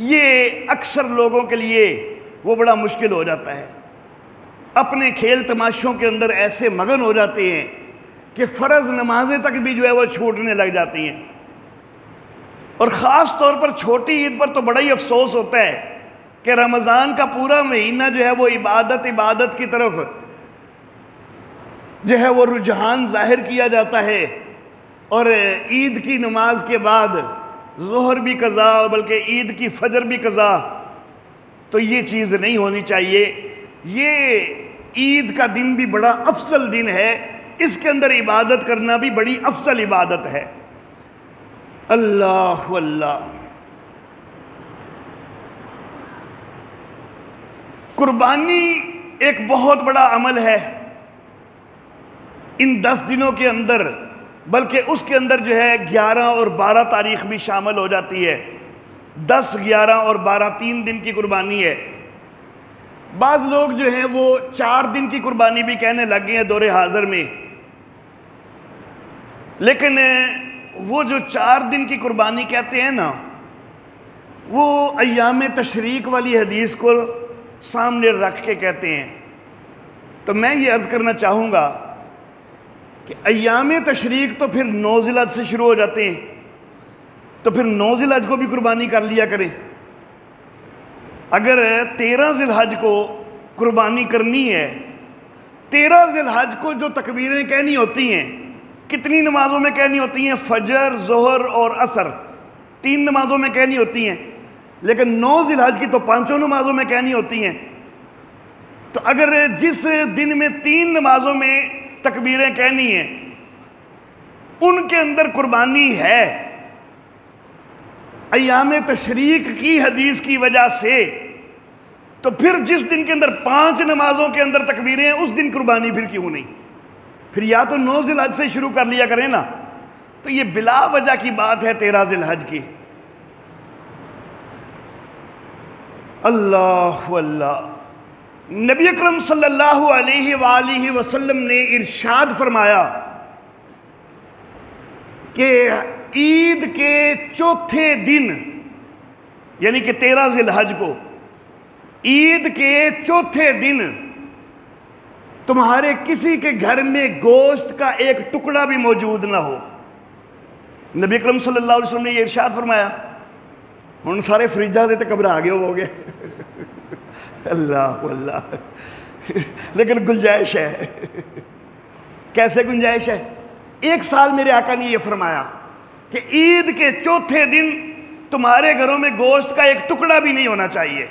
ये अक्सर लोगों के लिए वो बड़ा मुश्किल हो जाता है। अपने खेल तमाशों के अंदर ऐसे मगन हो जाते हैं कि फ़र्ज नमाजें तक भी जो है वो छूटने लग जाती हैं। और ख़ास तौर पर छोटी ईद पर तो बड़ा ही अफसोस होता है कि रमज़ान का पूरा महीना जो है वो इबादत की तरफ जो है वो रुझान जाहिर किया जाता है, और ईद की नमाज के बाद ज़ोहर भी कज़ा और बल्कि ईद की फजर भी कज़ा। तो ये चीज़ नहीं होनी चाहिए। ये ईद का दिन भी बड़ा अफजल दिन है, इसके अंदर इबादत करना भी बड़ी अफजल इबादत है। अल्लाह अल्लाह। कुर्बानी एक बहुत बड़ा अमल है इन 10 दिनों के अंदर, बल्कि उसके अंदर जो है 11 और 12 तारीख भी शामिल हो जाती है। 10, 11 और 12 3 दिन की कुर्बानी है। बाज़ लोग जो हैं वो 4 दिन की कुर्बानी भी कहने लग गए हैं दौरे हाज़िर में, लेकिन वो जो 4 दिन की कुर्बानी कहते हैं ना, वो अय्याम तशरीक वाली हदीस को सामने रख के कहते हैं। तो मैं ये अर्ज़ करना चाहूँगा कि अय्याम तशरीक तो फिर 9 ज़िलहज से शुरू हो जाते हैं, तो फिर 9 ज़िलहज को भी कुर्बानी कर लिया करें। अगर 13 ज़िलहज को कुर्बानी करनी है, 13 ज़िलहज को जो तकबीरें कहनी होती हैं, कितनी नमाज़ों में कहनी होती हैं? फजर, ज़ोहर और असर, 3 नमाज़ों में कहनी होती हैं। लेकिन 9 ज़िलहज की तो 5 नमाज़ों में कहनी होती हैं। तो अगर जिस दिन में 3 नमाज़ों में तकबीरें कहनी हैं, उनके अंदर कुर्बानी है, अय्याम तशरीक की हदीस की वजह से, तो फिर जिस दिन के अंदर 5 नमाजों के अंदर तकबीरें हैं, उस दिन कुर्बानी फिर क्यों नहीं? फिर या तो 9 ज़िलहज से शुरू कर लिया करें ना। तो ये बिला वजह की बात है 13 ज़िलहज की। अल्लाह अल्लाह। नबी अकरम सल्लल्लाहु अलैहि वसल्लम ने इरशाद फरमाया कि ईद के चौथे दिन, यानी कि 13 ज़िलहज को, ईद के चौथे दिन तुम्हारे किसी के घर में गोश्त का एक टुकड़ा भी मौजूद ना हो। नबी अकरम सल्लल्लाहु अलैहि वसल्लम ने ये इरशाद फरमाया। हुण सारे फ्रिजा दे ते घबरा गए हो गए अल्लाह अल्लाह। लेकिन गुंजाइश है। कैसे गुंजाइश है? 1 साल मेरे आका ने यह फरमाया कि ईद के चौथे दिन तुम्हारे घरों में गोश्त का एक टुकड़ा भी नहीं होना चाहिए।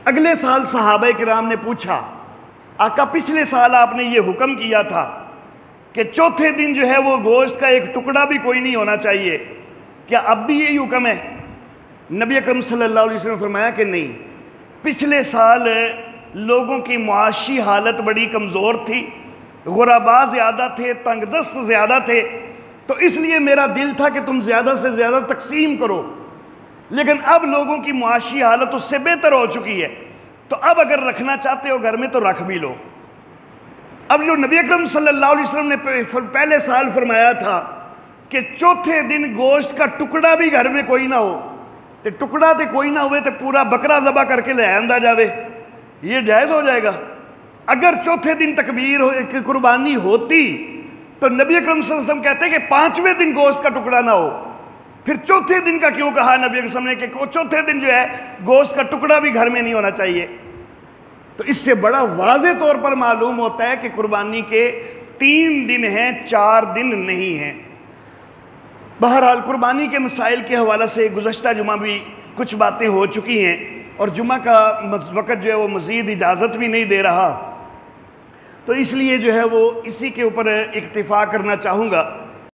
अगले साल सहाबा किराम ने पूछा, आका पिछले साल आपने ये हुक्म किया था कि चौथे दिन जो है वो गोश्त का एक टुकड़ा भी कोई नहीं होना चाहिए, क्या अब भी यही हुक्म है? नबी अकरम सल्लल्लाहु अलैहि वसल्लम ने फरमाया कि नहीं, पिछले साल लोगों की मुआशी हालत बड़ी कमज़ोर थी, गुरबा ज़्यादा थे, तंगदस्त ज़्यादा थे, तो इसलिए मेरा दिल था कि तुम ज़्यादा से ज़्यादा तकसीम करो। लेकिन अब लोगों की मुआशी हालत उससे बेहतर हो चुकी है, तो अब अगर रखना चाहते हो घर में तो रख भी लो। अब जो नबी अकरम सल्लल्लाहु अलैहि वसल्लम ने पहले साल फरमाया था कि चौथे दिन गोश्त का टुकड़ा भी घर में कोई ना हो, तो टुकड़ा तो कोई ना हुए तो पूरा बकरा ज़बा करके ले आंदा जावे, ये जायज़ हो जाएगा? अगर चौथे दिन तकबीर कुर्बानी होती तो नबी अकरम सल्लल्लाहु अलैहि वसल्लम कहते हैं कि 5वें दिन गोश्त का टुकड़ा ना हो। फिर चौथे दिन का क्यों कहा नबी अकरम ने कि चौथे दिन जो है गोश्त का टुकड़ा भी घर में नहीं होना चाहिए? तो इससे बड़ा वाज़े तौर पर मालूम होता है कि कुर्बानी के 3 दिन हैं, 4 दिन नहीं हैं। बहरहाल कुर्बानी के मसाइल के हवाले से गुज़श्ता जुमा भी कुछ बातें हो चुकी हैं, और जुमा का वक़्त जो है वो मज़ीद इजाज़त भी नहीं दे रहा, तो इसलिए जो है वो इसी के ऊपर इक्तिफ़ा करना चाहूँगा।